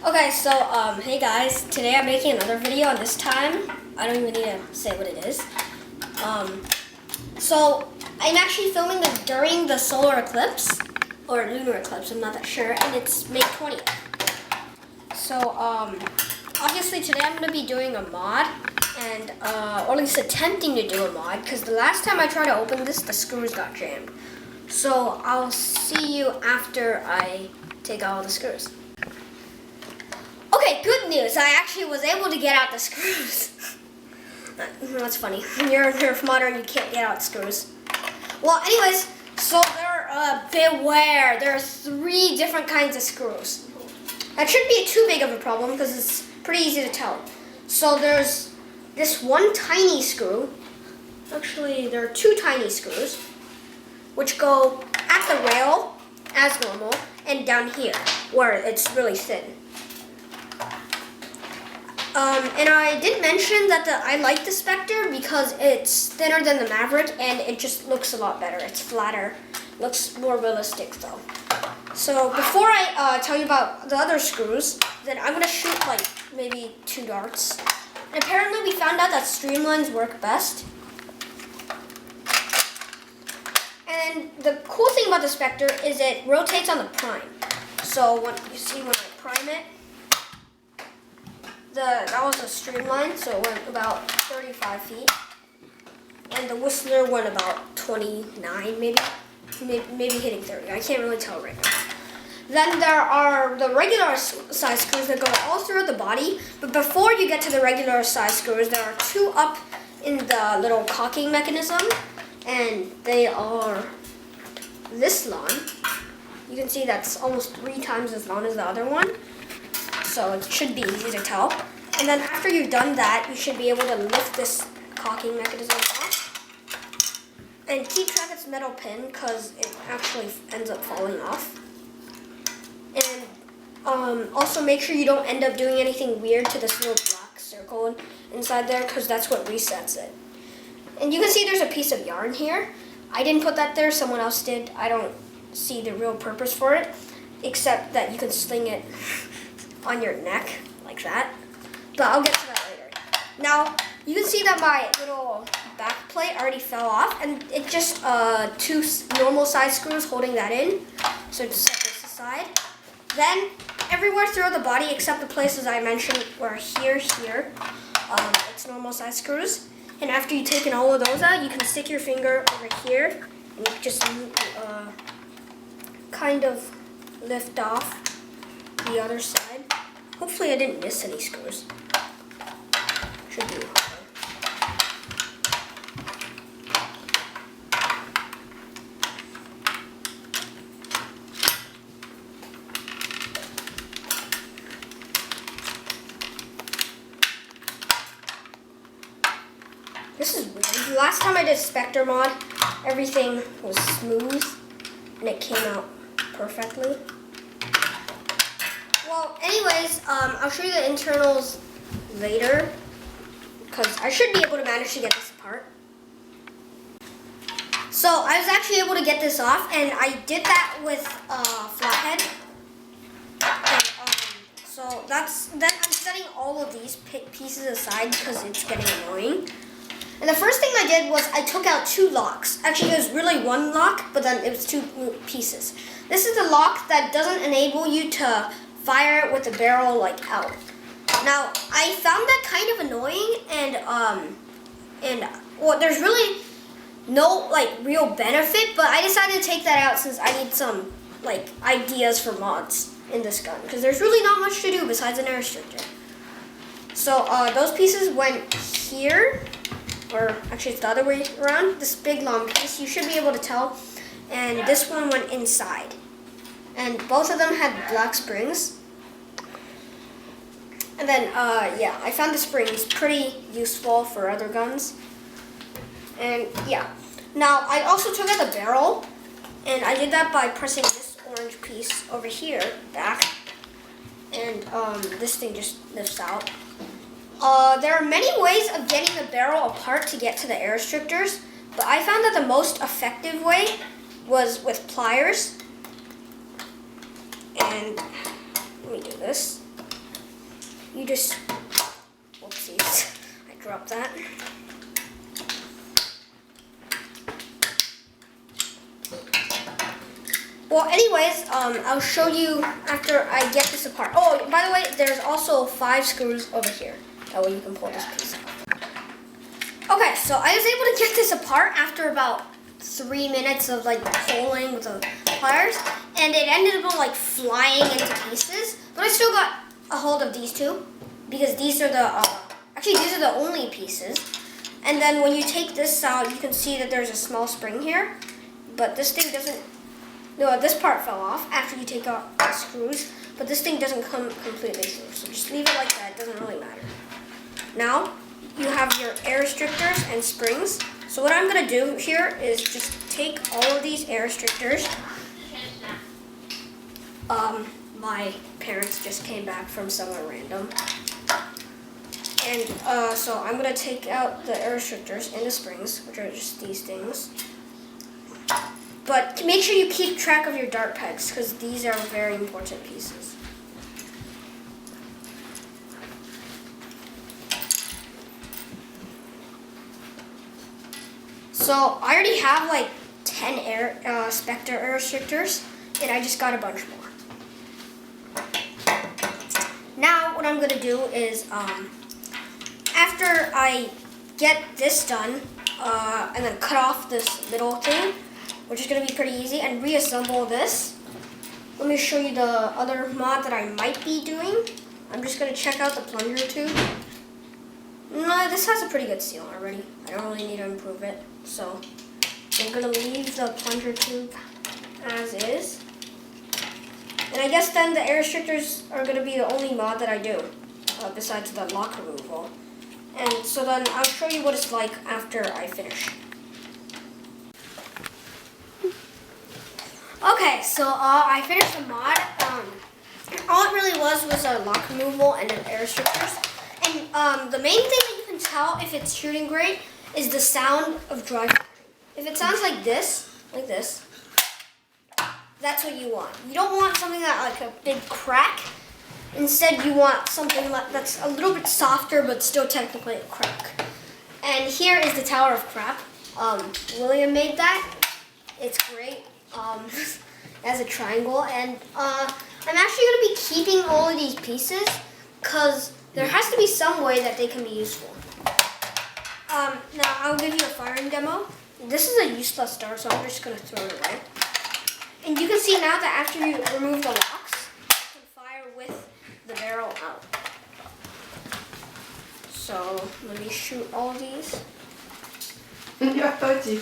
Okay, so hey guys, today I'm making another video, and this time I don't even need to say what it is. So I'm actually filming this during the solar eclipse or lunar eclipse. I'm not that sure, and it's May 20th. So obviously today I'm going to be doing a mod, and or at least attempting to do a mod, because the last time I tried to open this, the screws got jammed. So I'll see you after I take out all the screws. Okay, good news. I actually was able to get out the screws. That's funny. When you're a nerf modder and you can't get out screws. Well, anyways, so beware. There are 3 different kinds of screws. That shouldn't be too big of a problem because it's pretty easy to tell. So there's this one tiny screw. Actually, there are 2 tiny screws, which go at the rail as normal and down here where it's really thin. And I did mention that I like the Spectre because it's thinner than the Maverick and it just looks a lot better. It's flatter, looks more realistic though. So before I tell you about the other screws, then I'm gonna shoot like maybe 2 darts. And apparently we found out that streamlines work best. And the cool thing about the Spectre is it rotates on the prime. So when I prime it, that was a streamline, so it went about 35 feet. And the Whistler went about 29, maybe hitting 30. I can't really tell right now. Then there are the regular size screws that go all throughout the body. But before you get to the regular size screws, there are 2 up in the little cocking mechanism. And they are this long. You can see that's almost 3 times as long as the other one. So it should be easy to tell. And then after you've done that, you should be able to lift this cocking mechanism off. And keep track of its metal pin because it actually ends up falling off. And also make sure you don't end up doing anything weird to this little black circle inside there because that's what resets it. And you can see there's a piece of yarn here. I didn't put that there, someone else did. I don't see the real purpose for it, except that you can sling it on your neck like that, but I'll get to that later. Now you can see that my little back plate already fell off, and it's just 2 normal size screws holding that in. So just set this aside. Then everywhere throughout the body except the places I mentioned were here, it's normal size screws. And after you've taken all of those out, you can stick your finger over here and you just kind of lift off the other side. Hopefully I didn't miss any screws. Should be okay. This is weird. The last time I did Spectre mod, everything was smooth and it came out perfectly. Well, anyways, I'll show you the internals later because I should be able to manage to get this apart. So I was actually able to get this off, and I did that with flathead. And, so then I'm setting all of these pieces aside because it's getting annoying. And the first thing I did was I took out 2 locks. Actually, it was really 1 lock, but then it was 2 pieces. This is the lock that doesn't enable you to fire it with the barrel like out. Now I found that kind of annoying, and well, there's really no real benefit, but I decided to take that out since I need some ideas for mods in this gun because there's really not much to do besides an air restrictor. So those pieces went here, or actually it's the other way around. This big long piece, you should be able to tell, and this one went inside. And both of them had black springs. And then, yeah, I found the springs pretty useful for other guns. And yeah. Now, I also took out the barrel, and I did that by pressing this orange piece over here back. And this thing just lifts out. There are many ways of getting the barrel apart to get to the air restrictors, but I found that the most effective way was with pliers. And let me do this. you just, whoopsies, I dropped that. Well, anyways, I'll show you after I get this apart. Oh, by the way, there's also 5 screws over here. That way you can pull this piece off. Okay, so I was able to get this apart after about 3 minutes of like pulling with the pliers, and it ended up like flying into pieces. But I still got a hold of these 2 because these are the actually these are the only pieces. And then when you take this out, you can see that there's a small spring here, but this thing doesn't. No, this part fell off after you take out the screws, but this thing doesn't come completely through. So just leave it like that. It doesn't really matter. Now you have your air restrictors and springs. So what I'm gonna do here is just take all of these air restrictors. My parents just came back from somewhere random. And so I'm gonna take out the air restrictors and the springs, which are just these things. But make sure you keep track of your dart pegs, because these are very important pieces. So I already have like 10 spectre air restrictors, and I just got a bunch more. Now what I'm gonna do is, after I get this done, and then cut off this middle thing, which is going to be pretty easy, and reassemble this. Let me show you the other mod that I might be doing. I'm just going to check out the plunger tube. No, this has a pretty good seal already. I don't really need to improve it. So I'm going to leave the plunger tube as is. And I guess then the air restrictors are going to be the only mod that I do, besides the lock removal. And so then I'll show you what it's like after I finish. Okay, so I finished the mod. All it really was a lock removal and an air restrictors. And the main thing that you can tell if it's shooting great is the sound of dry firing. If it sounds like this, that's what you want. You don't want something that like a big crack. Instead, you want something that's a little bit softer, but still technically a crack. And here is the Tower of Crap. William made that. It's great. As a triangle, and I'm actually going to be keeping all of these pieces because there has to be some way that they can be useful. Now I'll give you a firing demo. This is a useless dart, so I'm just going to throw it away. And you can see now that after you remove the locks, you can fire with the barrel out. So let me shoot all these. Il n'y a pas de